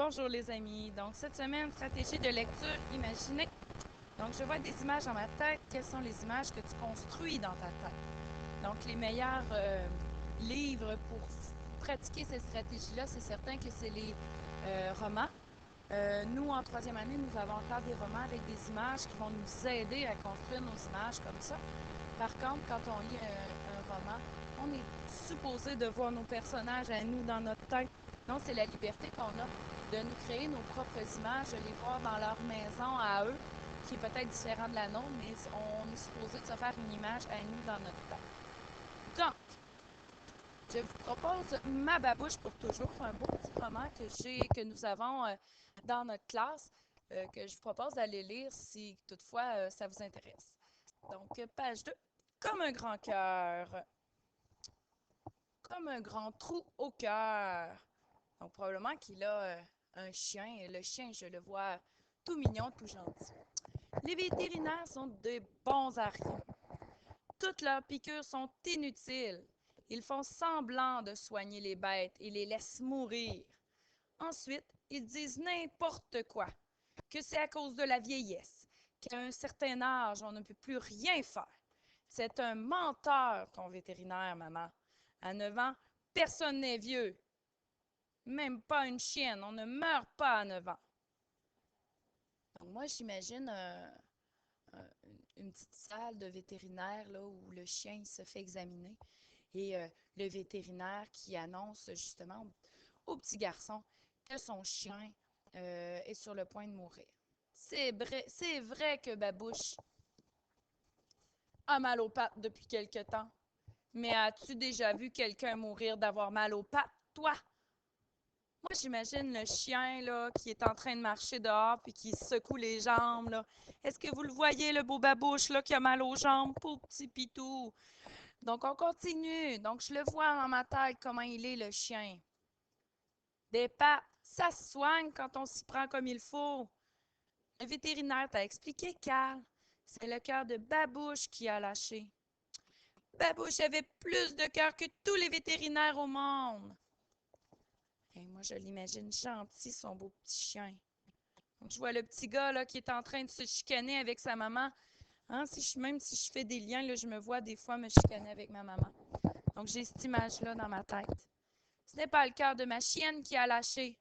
Bonjour les amis. Donc cette semaine, stratégie de lecture imaginée. Donc je vois des images dans ma tête. Quelles sont les images que tu construis dans ta tête? Donc les meilleurs livres pour pratiquer cette stratégie-là, c'est certain que c'est les romans. Nous, en troisième année, nous avons encore des romans avec des images qui vont nous aider à construire nos images comme ça. Par contre, quand on lit un roman, on est supposé de voir nos personnages à nous dans notre tête. Donc, c'est la liberté qu'on a de nous créer nos propres images, de les voir dans leur maison à eux, qui est peut-être différent de la nôtre, mais on est supposé de se faire une image à nous dans notre tête. Donc, je vous propose Ma babouche pour toujours, un beau petit roman que nous avons dans notre classe, que je vous propose d'aller lire si toutefois ça vous intéresse. Donc, page 2. Comme un grand cœur, comme un grand trou au cœur. Donc, probablement qu'il a un chien, et le chien, je le vois tout mignon, tout gentil. Les vétérinaires sont des bons à rien. Toutes leurs piqûres sont inutiles. Ils font semblant de soigner les bêtes et les laissent mourir. Ensuite, ils disent n'importe quoi, que c'est à cause de la vieillesse, qu'à un certain âge, on ne peut plus rien faire. C'est un menteur, ton vétérinaire, maman. À 9 ans, personne n'est vieux. Même pas une chienne, on ne meurt pas à 9 ans. Donc moi, j'imagine une petite salle de vétérinaire là, où le chien se fait examiner et le vétérinaire qui annonce justement au petit garçon que son chien est sur le point de mourir. C'est vrai que Babouche a mal aux pattes depuis quelque temps. Mais as-tu déjà vu quelqu'un mourir d'avoir mal aux pattes, toi? Moi, j'imagine le chien là, qui est en train de marcher dehors puis qui secoue les jambes. Là. Est-ce que vous le voyez, le beau babouche là, qui a mal aux jambes? Pauvre petit pitou. Donc, on continue. Donc, je le vois dans ma tête comment il est, le chien. Des pattes, ça se soigne quand on s'y prend comme il faut. Le vétérinaire t'a expliqué, Carl. C'est le cœur de Babouche qui a lâché. Babouche avait plus de cœur que tous les vétérinaires au monde. Et moi, je l'imagine gentil, son beau petit chien. Donc, je vois le petit gars là, qui est en train de se chicaner avec sa maman. Hein, même si je fais des liens, là, je me vois des fois me chicaner avec ma maman. Donc, j'ai cette image-là dans ma tête. Ce n'est pas le cœur de ma chienne qui a lâché.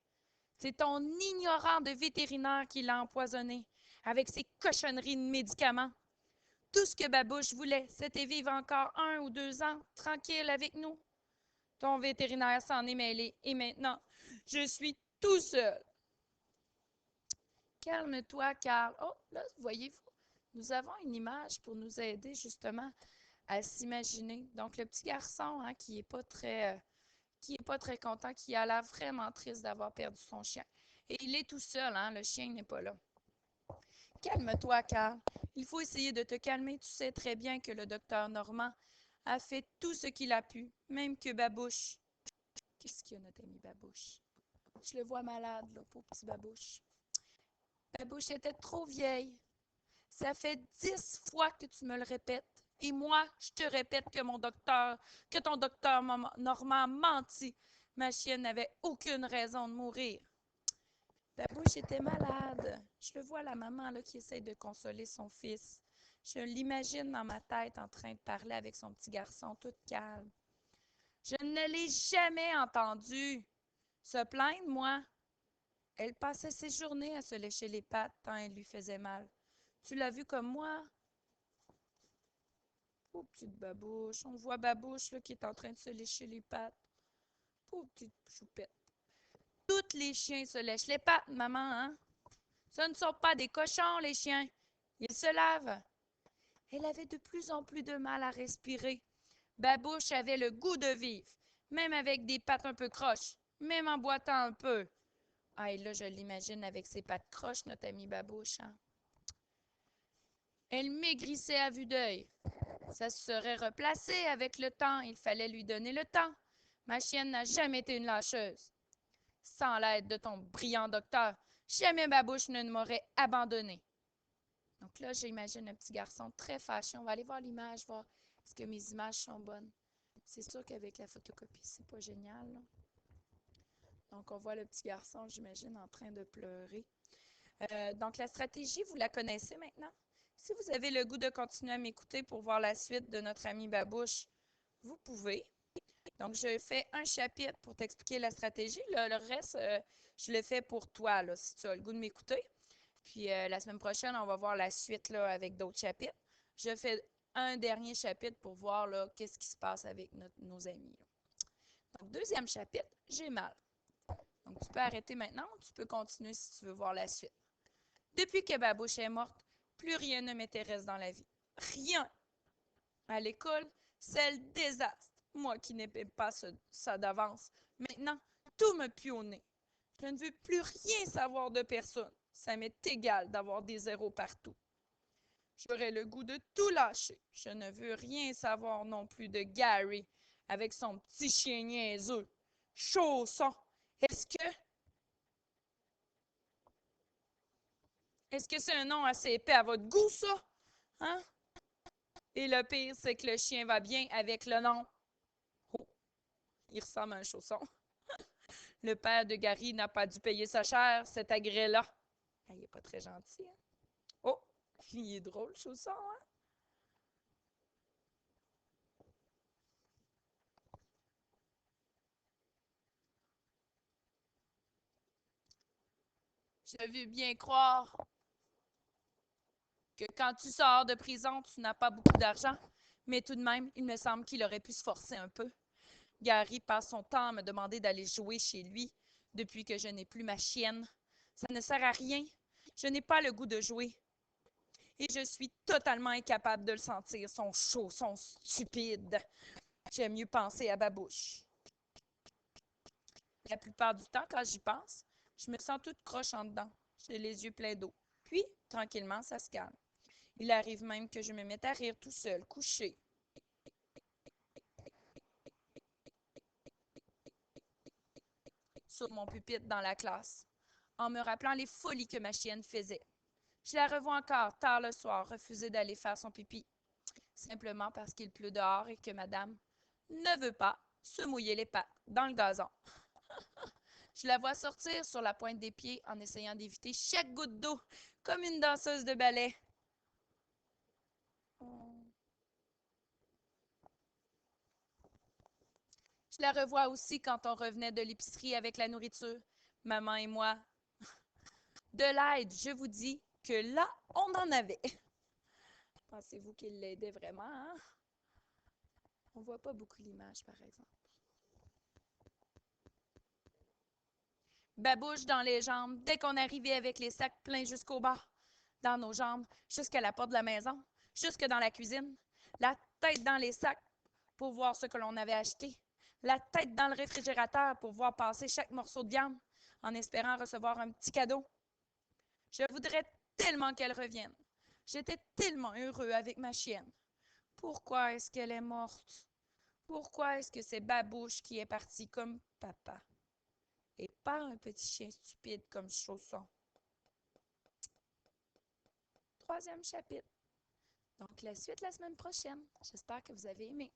C'est ton ignorant de vétérinaire qui l'a empoisonné avec ses cochonneries de médicaments. Tout ce que Babouche voulait, c'était vivre encore 1 ou 2 ans tranquille avec nous. Ton vétérinaire s'en est mêlé et maintenant, je suis tout seul. Calme-toi, Carl. Oh, là, voyez-vous, nous avons une image pour nous aider justement à s'imaginer. Donc, le petit garçon hein, qui est pas très content, qui a l'air vraiment triste d'avoir perdu son chien. Et il est tout seul, hein, le chien n'est pas là. Calme-toi, Carl. Il faut essayer de te calmer. Tu sais très bien que le docteur Normand a fait tout ce qu'il a pu, même que Babouche. Qu'est-ce qu'il y a, notre ami Babouche? Je le vois malade, là, pauvre petit Babouche. Babouche était trop vieille. Ça fait 10 fois que tu me le répètes. Et moi, je te répète que ton docteur Normand menti. Ma chienne n'avait aucune raison de mourir. Babouche était malade. Je le vois, la maman là, qui essaie de consoler son fils. Je l'imagine dans ma tête en train de parler avec son petit garçon, toute calme. Je ne l'ai jamais entendue se plaindre, moi. Elle passait ses journées à se lécher les pattes tant elle lui faisait mal. Tu l'as vu comme moi? Pauvre petite babouche. On voit Babouche là, qui est en train de se lécher les pattes. Pauvre petite choupette. Tous les chiens se lèchent les pattes, maman, hein? Ce ne sont pas des cochons, les chiens. Ils se lavent. Elle avait de plus en plus de mal à respirer. Babouche avait le goût de vivre, même avec des pattes un peu croches, même en boitant un peu. Ah, et là, je l'imagine avec ses pattes croches, notre ami Babouche. Hein? Elle maigrissait à vue d'œil. Ça se serait replacé avec le temps. Il fallait lui donner le temps. Ma chienne n'a jamais été une lâcheuse. Sans l'aide de ton brillant docteur, jamais Babouche ne m'aurait abandonné. Donc là, j'imagine un petit garçon très fâché. On va aller voir l'image, voir est-ce que mes images sont bonnes. C'est sûr qu'avec la photocopie, c'est pas génial. Là. Donc, on voit le petit garçon, j'imagine, en train de pleurer. Donc, la stratégie, vous la connaissez maintenant. Si vous avez le goût de continuer à m'écouter pour voir la suite de notre ami Babouche, vous pouvez. Donc, je fais un chapitre pour t'expliquer la stratégie. Le reste, je le fais pour toi, là, si tu as le goût de m'écouter. Puis, la semaine prochaine, on va voir la suite là, avec d'autres chapitres. Je fais un dernier chapitre pour voir qu'est-ce qui se passe avec nos amis. Là. Donc, deuxième chapitre, j'ai mal. Donc, tu peux arrêter maintenant ou tu peux continuer si tu veux voir la suite. Depuis que Babouche est morte, plus rien ne m'intéresse dans la vie. Rien. À l'école, c'est le désastre. Moi qui n'aimais pas ça d'avance. Maintenant, tout me pue au nez. Je ne veux plus rien savoir de personne. Ça m'est égal d'avoir des zéros partout. J'aurais le goût de tout lâcher. Je ne veux rien savoir non plus de Gary avec son petit chien niaiseux. Chausson. Est-ce que Est-ce que c'est un nom assez épais à votre goût, ça? Hein? Et le pire, c'est que le chien va bien avec le nom. Oh, il ressemble à un chausson. Le père de Gary n'a pas dû payer sa chair, cet agrès-là. Ah, il n'est pas très gentil. Hein? Oh, il est drôle, chausson, hein? Je veux bien croire que quand tu sors de prison, tu n'as pas beaucoup d'argent, mais tout de même, il me semble qu'il aurait pu se forcer un peu. Gary passe son temps à me demander d'aller jouer chez lui depuis que je n'ai plus ma chienne. Ça ne sert à rien. Je n'ai pas le goût de jouer. Et je suis totalement incapable de le sentir, son chaud, son stupide. J'aime mieux penser à Babouche. La plupart du temps, quand j'y pense, je me sens toute croche en dedans. J'ai les yeux pleins d'eau. Puis, tranquillement, ça se calme. Il arrive même que je me mette à rire tout seul, couché. Sur mon pupitre dans la classe, en me rappelant les folies que ma chienne faisait. Je la revois encore, tard le soir, refuser d'aller faire son pipi, simplement parce qu'il pleut dehors et que madame ne veut pas se mouiller les pattes dans le gazon. Je la vois sortir sur la pointe des pieds en essayant d'éviter chaque goutte d'eau, comme une danseuse de ballet. Je la revois aussi quand on revenait de l'épicerie avec la nourriture. Maman et moi, de l'aide, je vous dis que là, on en avait. Pensez-vous qu'il l'aidait vraiment, hein? On voit pas beaucoup l'image, par exemple. Babouche dans les jambes dès qu'on arrivait avec les sacs pleins jusqu'au bas. Dans nos jambes, jusqu'à la porte de la maison, jusque dans la cuisine. La tête dans les sacs pour voir ce que l'on avait acheté. La tête dans le réfrigérateur pour voir passer chaque morceau de viande en espérant recevoir un petit cadeau. Je voudrais tellement qu'elle revienne. J'étais tellement heureux avec ma chienne. Pourquoi est-ce qu'elle est morte? Pourquoi est-ce que c'est Babouche qui est parti comme papa? Et pas un petit chien stupide comme Chausson. Troisième chapitre. Donc, la suite la semaine prochaine. J'espère que vous avez aimé.